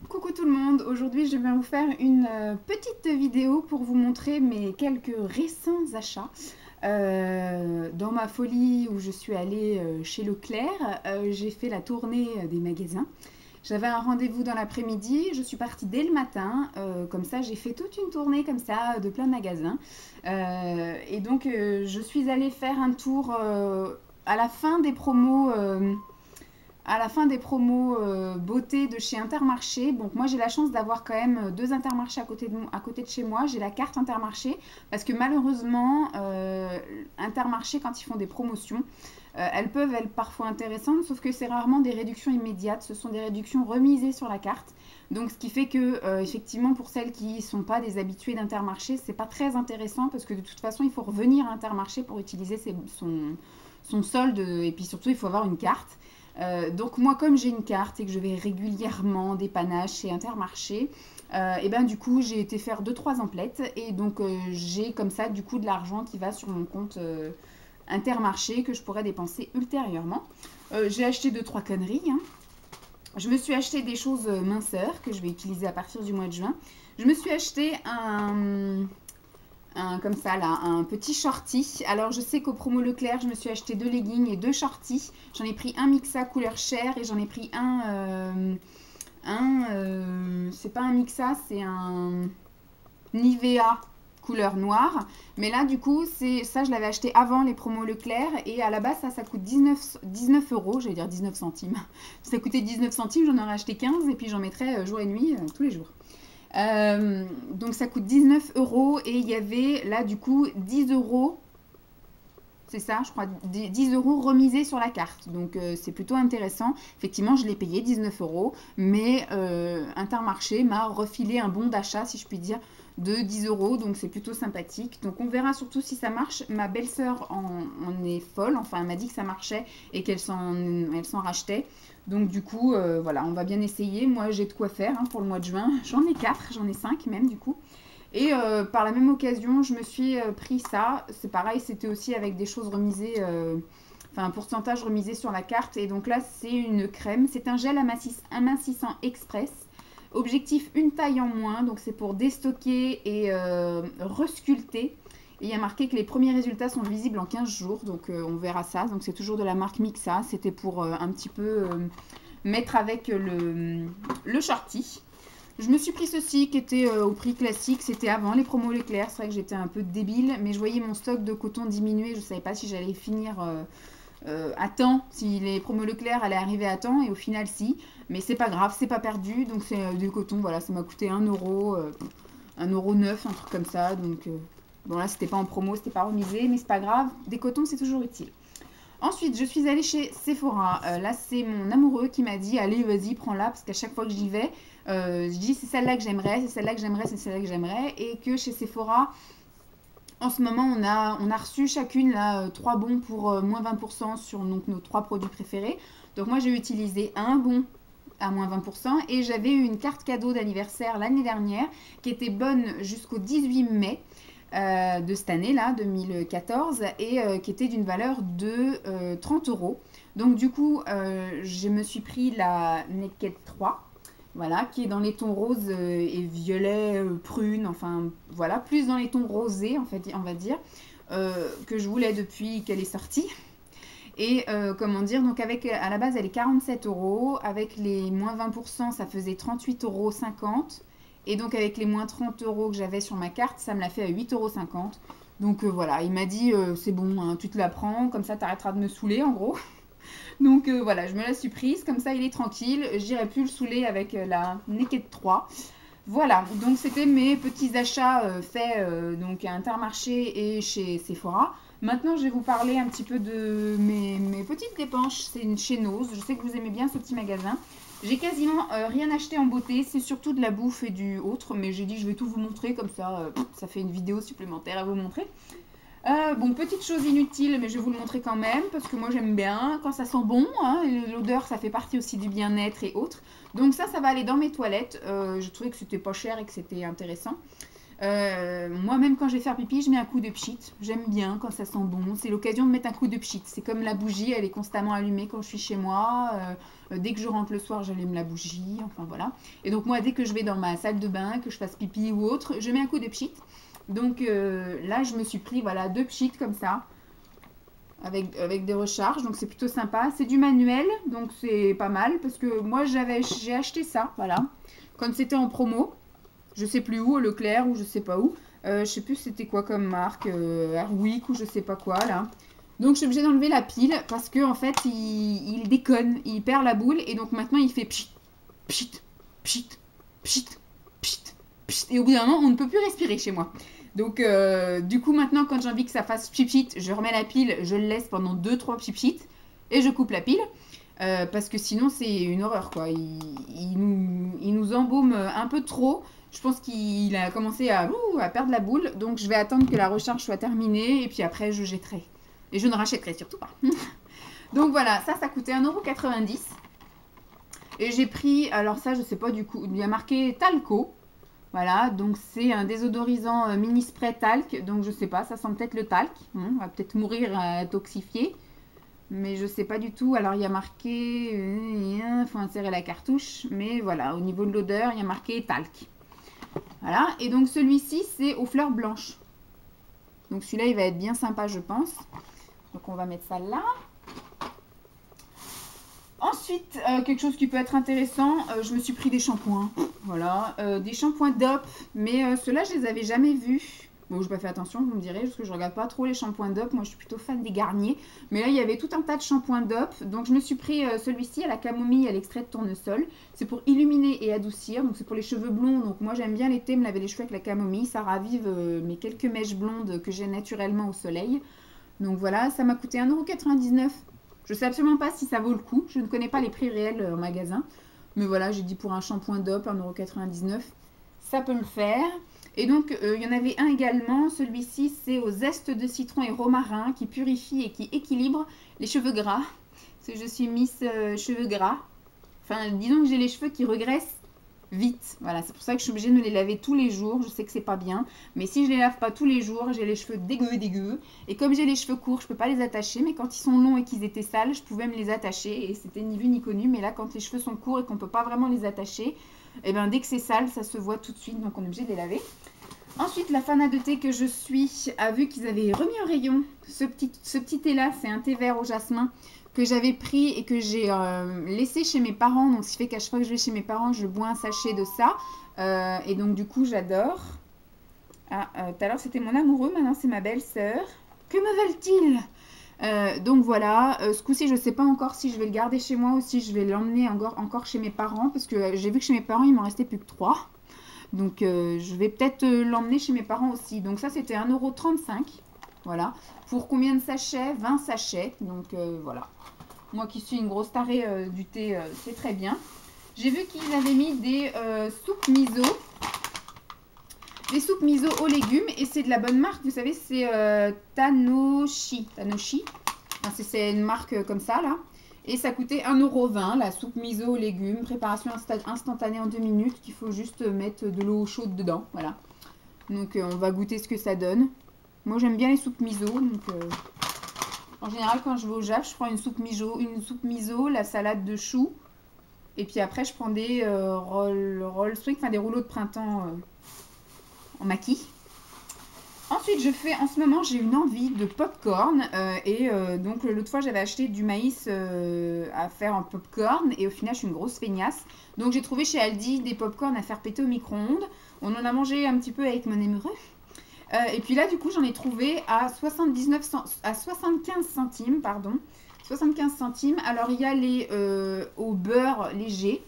Coucou tout le monde, aujourd'hui je vais vous faire une petite vidéo pour vous montrer mes quelques récents achats. Dans ma folie où je suis allée chez Leclerc, j'ai fait la tournée des magasins. J'avais un rendez-vous dans l'après-midi, je suis partie dès le matin, comme ça j'ai fait toute une tournée comme ça de plein de magasins. Et donc je suis allée faire un tour à la fin des promos beauté de chez Intermarché. Donc moi j'ai la chance d'avoir quand même deux Intermarchés à côté de chez moi. J'ai la carte Intermarché parce que malheureusement Intermarché quand ils font des promotions, elles peuvent être parfois intéressantes, sauf que c'est rarement des réductions immédiates, ce sont des réductions remisées sur la carte. Donc ce qui fait que effectivement pour celles qui ne sont pas des habitués d'Intermarché, c'est pas très intéressant parce que de toute façon il faut revenir à Intermarché pour utiliser son solde, et puis surtout il faut avoir une carte. Donc moi comme j'ai une carte et que je vais régulièrement dépannage chez Intermarché, et ben du coup j'ai été faire deux trois emplettes et donc j'ai comme ça du coup de l'argent qui va sur mon compte Intermarché que je pourrais dépenser ultérieurement. J'ai acheté deux trois conneries, hein. Je me suis acheté des choses minceurs que je vais utiliser à partir du mois de juin. Je me suis acheté comme ça là, un petit shorty. Alors je sais qu'au promo Leclerc, je me suis acheté deux leggings et deux shorties. J'en ai pris un mixa couleur chair et j'en ai pris c'est pas un mixa, c'est un Nivea couleur noire. Mais là du coup, c'est ça, je l'avais acheté avant les promos Leclerc et à la base ça coûte 19 euros, j'allais dire 19 centimes. Ça coûtait 19 centimes, j'en aurais acheté 15 et puis j'en mettrais jour et nuit tous les jours. Donc ça coûte 19 euros et il y avait là du coup 10 euros, c'est ça je crois, 10 euros remisés sur la carte. Donc c'est plutôt intéressant. Effectivement je l'ai payé 19 euros, mais Intermarché m'a refilé un bon d'achat si je puis dire de 10 euros, donc c'est plutôt sympathique. Donc on verra surtout si ça marche. Ma belle-sœur en est folle, enfin elle m'a dit que ça marchait et elle s'en rachetait. Donc du coup, voilà, on va bien essayer. Moi, j'ai de quoi faire hein, pour le mois de juin. J'en ai 4, j'en ai 5 même du coup. Et par la même occasion, je me suis pris ça. C'est pareil, c'était aussi avec des choses remisées, enfin un pourcentage remisé sur la carte. Et donc là, c'est une crème. C'est un gel amincissant express. Objectif une taille en moins. Donc c'est pour déstocker et resculpter. Et il y a marqué que les premiers résultats sont visibles en 15 jours, donc on verra ça. Donc c'est toujours de la marque Mixa, c'était pour un petit peu mettre avec le shorty. Je me suis pris ceci qui était au prix classique, c'était avant les promos Leclerc, c'est vrai que j'étais un peu débile, mais je voyais mon stock de coton diminuer, je ne savais pas si j'allais finir à temps, si les promos Leclerc allaient arriver à temps, et au final si, mais c'est pas grave, c'est pas perdu, donc c'est du coton, voilà, ça m'a coûté 1 euro, 1,09 €, un truc comme ça, donc... Bon là c'était pas en promo, c'était pas remisé, mais c'est pas grave, des cotons c'est toujours utile. Ensuite je suis allée chez Sephora, là c'est mon amoureux qui m'a dit allez vas-y prends-la, parce qu'à chaque fois que j'y vais, je dis c'est celle-là que j'aimerais, c'est celle-là que j'aimerais, c'est celle-là que j'aimerais, et que chez Sephora, en ce moment on a reçu chacune là 3 bons pour moins 20% sur donc, nos 3 produits préférés. Donc moi j'ai utilisé un bon à moins 20% et j'avais eu une carte cadeau d'anniversaire l'année dernière qui était bonne jusqu'au 18 mai de cette année-là, 2014, et qui était d'une valeur de 30 euros. Donc du coup, je me suis pris la Naked 3, voilà, qui est dans les tons roses et violet, prune, enfin voilà, plus dans les tons rosés, en fait, on va dire, que je voulais depuis qu'elle est sortie. Et comment dire, donc avec, à la base elle est 47 euros, avec les moins 20% ça faisait 38,50 euros. Et donc avec les moins 30 euros que j'avais sur ma carte, ça me l'a fait à 8,50 €. Donc voilà, il m'a dit c'est bon, hein, tu te la prends, comme ça t'arrêteras de me saouler en gros. Donc voilà, je me la suis prise, comme ça il est tranquille, j'irai plus le saouler avec la Naked 3. Voilà, donc c'était mes petits achats faits donc à Intermarché et chez Sephora. Maintenant, je vais vous parler un petit peu de mes petites dépenses chez Nose. Je sais que vous aimez bien ce petit magasin. J'ai quasiment rien acheté en beauté, c'est surtout de la bouffe et du autre, mais j'ai dit je vais tout vous montrer, comme ça, ça fait une vidéo supplémentaire à vous montrer. Bon, petite chose inutile, mais je vais vous le montrer quand même, parce que moi j'aime bien quand ça sent bon, hein, l'odeur ça fait partie aussi du bien-être et autres. Donc ça va aller dans mes toilettes, je trouvais que c'était pas cher et que c'était intéressant. Moi-même, quand je vais faire pipi, je mets un coup de pchit. J'aime bien quand ça sent bon. C'est l'occasion de mettre un coup de pchit. C'est comme la bougie, elle est constamment allumée quand je suis chez moi. Dès que je rentre le soir, j'allume la bougie. Enfin voilà. Et donc moi, dès que je vais dans ma salle de bain, que je fasse pipi ou autre, je mets un coup de pchit. Donc là, je me suis pris voilà 2 pchits comme ça. Avec des recharges, donc c'est plutôt sympa. C'est du manuel, donc c'est pas mal. Parce que moi, j'ai acheté ça, voilà. Quand c'était en promo. Je sais plus où, au Leclerc ou je sais pas où. Je sais plus c'était quoi comme marque, Airwick ou je sais pas quoi là. Donc je suis obligée d'enlever la pile parce que en fait il déconne, il perd la boule et donc maintenant il fait pchit, pchit, pchit, pchit, pchit, pchit. Et au bout d'un moment on ne peut plus respirer chez moi. Donc du coup maintenant quand j'ai envie que ça fasse pchit pchit, je remets la pile, je le laisse pendant 2-3 pchit pchit et je coupe la pile. Parce que sinon c'est une horreur quoi. Il nous embaume un peu trop. Je pense qu'il a commencé à perdre la boule. Donc je vais attendre que la recharge soit terminée. Et puis après je jetterai. Et je ne rachèterai surtout pas. Donc voilà, ça coûtait 1,90 €. Et j'ai pris, alors ça je sais pas du coup, il y a marqué Talco. Voilà, donc c'est un désodorisant mini spray talc. Donc je sais pas, ça sent peut-être le talc. On va peut-être mourir toxifié. Mais je sais pas du tout. Alors il y a marqué, il faut insérer la cartouche. Mais voilà, au niveau de l'odeur, il y a marqué talc. Voilà, et donc celui-ci, c'est aux fleurs blanches. Donc celui-là, il va être bien sympa, je pense. Donc on va mettre ça là. Ensuite, quelque chose qui peut être intéressant, je me suis pris des shampoings. Voilà, des shampoings Dove. Mais ceux-là, je les avais jamais vus. Bon, je n'ai pas fait attention, vous me direz, parce que je regarde pas trop les shampoings Dove. Moi, je suis plutôt fan des Garnier. Mais là, il y avait tout un tas de shampoings Dove. Donc, je me suis pris celui-ci à la camomille, à l'extrait de tournesol. C'est pour illuminer et adoucir. Donc, c'est pour les cheveux blonds. Donc, moi, j'aime bien l'été me laver les cheveux avec la camomille. Ça ravive mes quelques mèches blondes que j'ai naturellement au soleil. Donc, voilà, ça m'a coûté 1,99 €. Je ne sais absolument pas si ça vaut le coup. Je ne connais pas les prix réels en magasin. Mais voilà, j'ai dit pour un shampoing Dove, 1,99 €. Ça peut le faire. Et donc, il y en avait un également. Celui-ci, c'est au zeste de citron et romarin qui purifie et qui équilibre les cheveux gras. Parce que je suis Miss cheveux gras. Enfin, disons que j'ai les cheveux qui regraissent vite. Voilà, c'est pour ça que je suis obligée de me les laver tous les jours. Je sais que c'est pas bien. Mais si je les lave pas tous les jours, j'ai les cheveux dégueux. Et comme j'ai les cheveux courts, je peux pas les attacher. Mais quand ils sont longs et qu'ils étaient sales, je pouvais me les attacher. Et c'était ni vu ni connu. Mais là, quand les cheveux sont courts et qu'on peut pas vraiment les attacher, et bien dès que c'est sale, ça se voit tout de suite. Donc on est obligé de les laver. Ensuite, la fanat de thé que je suis a vu qu'ils avaient remis en rayon ce petit thé là. C'est un thé vert au jasmin que j'avais pris et que j'ai laissé chez mes parents. Donc, ce qui fait qu'à chaque fois que je vais chez mes parents, je bois un sachet de ça. Et donc, du coup, j'adore. Ah, tout à l'heure, c'était mon amoureux. Maintenant, c'est ma belle-sœur. Que me veulent-ils? Donc, voilà. Ce coup-ci, je ne sais pas encore si je vais le garder chez moi ou si je vais l'emmener encore chez mes parents. Parce que j'ai vu que chez mes parents, il m'en restait plus que 3. Donc, je vais peut-être l'emmener chez mes parents aussi. Donc, ça, c'était 1,35 €. Voilà. Pour combien de sachets? 20 sachets. Donc, voilà. Moi qui suis une grosse tarée du thé, c'est très bien. J'ai vu qu'ils avaient mis des soupes miso. Des soupes miso aux légumes. Et c'est de la bonne marque. Vous savez, c'est Tanoshi. Tanoshi. Enfin, c'est une marque comme ça, là. Et ça coûtait 1,20 € la soupe miso aux légumes. Préparation instantanée en 2 minutes. Qu'il faut juste mettre de l'eau chaude dedans. Voilà. Donc, on va goûter ce que ça donne. Moi, j'aime bien les soupes miso. Donc, en général, quand je vais au JAF, je prends une soupe miso, la salade de choux. Et puis après, je prends des roll string, enfin des rouleaux de printemps en maquis. Ensuite, en ce moment, j'ai une envie de popcorn. Donc, l'autre fois, j'avais acheté du maïs à faire en popcorn. Et au final, je suis une grosse feignasse. Donc, j'ai trouvé chez Aldi des popcorn à faire péter au micro-ondes. On en a mangé un petit peu avec mon amoureux. Et puis là, du coup, j'en ai trouvé à 75 centimes, pardon. 75 centimes. Alors, il y a les au beurre léger.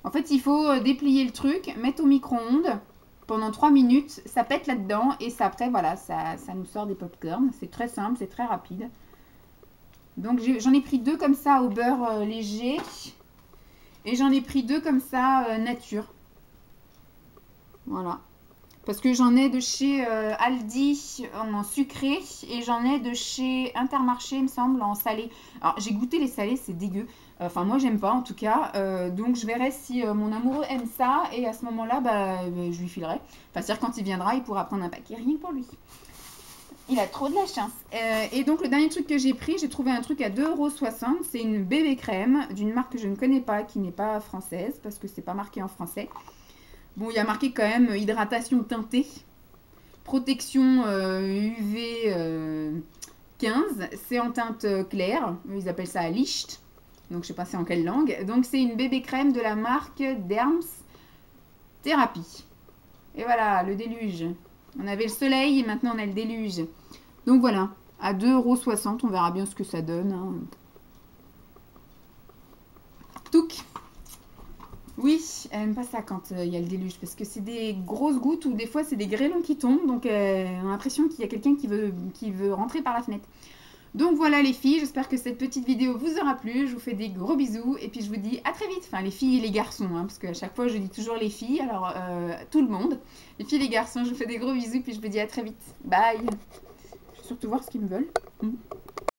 En fait, il faut déplier le truc, mettre au micro-ondes pendant 3 minutes. Ça pète là-dedans. Et ça, après, voilà, ça nous sort des popcorn. C'est très simple, c'est très rapide. Donc, j'en ai pris 2 comme ça au beurre léger. Et j'en ai pris 2 comme ça nature. Voilà. Parce que j'en ai de chez Aldi en sucré et j'en ai de chez Intermarché, il me semble, en salé. Alors, j'ai goûté les salés, c'est dégueu. Enfin, moi, j'aime pas en tout cas. Donc, je verrai si mon amoureux aime ça. Et à ce moment-là, je lui filerai. Enfin, c'est-à-dire, quand il viendra, il pourra prendre un paquet rien que pour lui. Il a trop de la chance. Et donc, le dernier truc que j'ai pris, j'ai trouvé un truc à 2,60 €. C'est une bébé crème d'une marque que je ne connais pas, qui n'est pas française, parce que c'est pas marqué en français. Bon, il y a marqué quand même hydratation teintée, protection UV 15. C'est en teinte claire. Ils appellent ça Licht. Donc, je sais pas c'est en quelle langue. Donc, c'est une bébé crème de la marque Derms Therapy. Et voilà, le déluge. On avait le soleil et maintenant on a le déluge. Donc voilà, à 2,60 €, on verra bien ce que ça donne. Hein. Touc. Oui, elle aime pas ça quand il y a le déluge, parce que c'est des grosses gouttes ou des fois c'est des grêlons qui tombent, donc on a l'impression qu'il y a quelqu'un qui veut rentrer par la fenêtre. Donc voilà les filles, j'espère que cette petite vidéo vous aura plu, je vous fais des gros bisous et puis je vous dis à très vite, enfin les filles et les garçons, hein, parce qu'à chaque fois je dis toujours les filles, alors tout le monde, les filles et les garçons, je vous fais des gros bisous puis je vous dis à très vite, bye. Je vais surtout voir ce qu'ils me veulent.